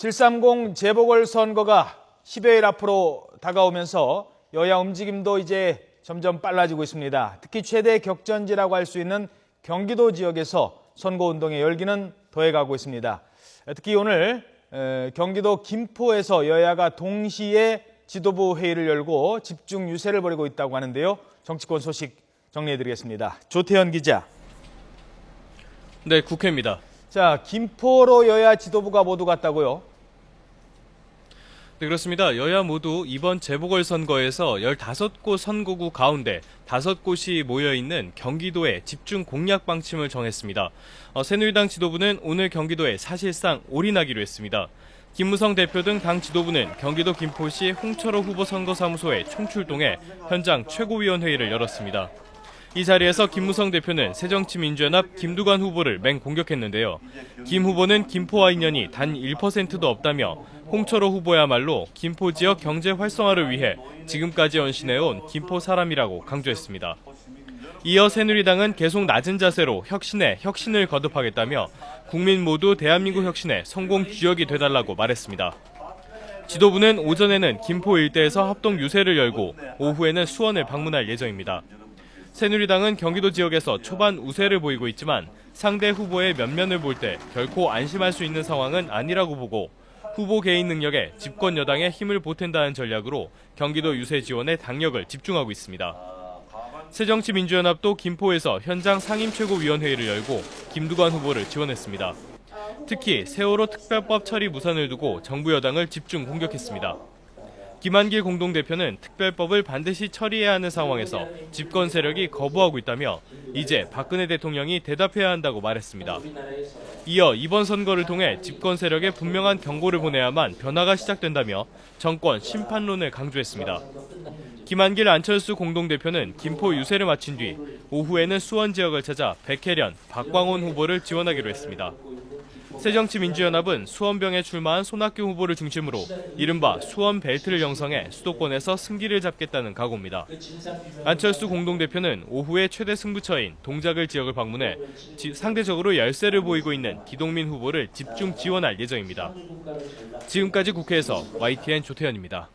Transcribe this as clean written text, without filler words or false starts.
730 재보궐선거가 10여일 앞으로 다가오면서 여야 움직임도 이제 점점 빨라지고 있습니다. 특히 최대 격전지라고 할 수 있는 경기도 지역에서 선거운동의 열기는 더해가고 있습니다. 특히 오늘 경기도 김포에서 여야가 동시에 지도부 회의를 열고 집중 유세를 벌이고 있다고 하는데요. 정치권 소식 정리해드리겠습니다. 조태현 기자. 네, 국회입니다. 자, 김포로 여야 지도부가 모두 갔다고요? 네, 그렇습니다. 여야 모두 이번 재보궐선거에서 15곳 선거구 가운데 5곳이 모여있는 경기도의 집중 공략 방침을 정했습니다. 새누리당 지도부는 오늘 경기도에 사실상 올인하기로 했습니다. 김무성 대표 등 당 지도부는 경기도 김포시 홍철호 후보 선거사무소에 총출동해 현장 최고위원회의를 열었습니다. 이 자리에서 김무성 대표는 새정치민주연합 김두관 후보를 맹공격했는데요. 김 후보는 김포와 인연이 단 1%도 없다며 홍철호 후보야말로 김포 지역 경제 활성화를 위해 지금까지 헌신해온 김포 사람이라고 강조했습니다. 이어 새누리당은 계속 낮은 자세로 혁신에 혁신을 거듭하겠다며 국민 모두 대한민국 혁신의 성공 주역이 되달라고 말했습니다. 지도부는 오전에는 김포 일대에서 합동 유세를 열고 오후에는 수원을 방문할 예정입니다. 새누리당은 경기도 지역에서 초반 우세를 보이고 있지만 상대 후보의 면면을 볼 때 결코 안심할 수 있는 상황은 아니라고 보고 후보 개인 능력에 집권 여당에 힘을 보탠다는 전략으로 경기도 유세 지원에 당력을 집중하고 있습니다. 새정치민주연합도 김포에서 현장 상임최고위원회의를 열고 김두관 후보를 지원했습니다. 특히 세월호 특별법 처리 무산을 두고 정부 여당을 집중 공격했습니다. 김한길 공동대표는 특별법을 반드시 처리해야 하는 상황에서 집권 세력이 거부하고 있다며 이제 박근혜 대통령이 대답해야 한다고 말했습니다. 이어 이번 선거를 통해 집권 세력에 분명한 경고를 보내야만 변화가 시작된다며 정권 심판론을 강조했습니다. 김한길 안철수 공동대표는 김포 유세를 마친 뒤 오후에는 수원 지역을 찾아 백혜련, 박광온 후보를 지원하기로 했습니다. 새정치민주연합은 수원병에 출마한 손학규 후보를 중심으로 이른바 수원 벨트를 형성해 수도권에서 승기를 잡겠다는 각오입니다. 안철수 공동대표는 오후에 최대 승부처인 동작을 지역을 방문해 상대적으로 열세를 보이고 있는 기동민 후보를 집중 지원할 예정입니다. 지금까지 국회에서 YTN 조태현입니다.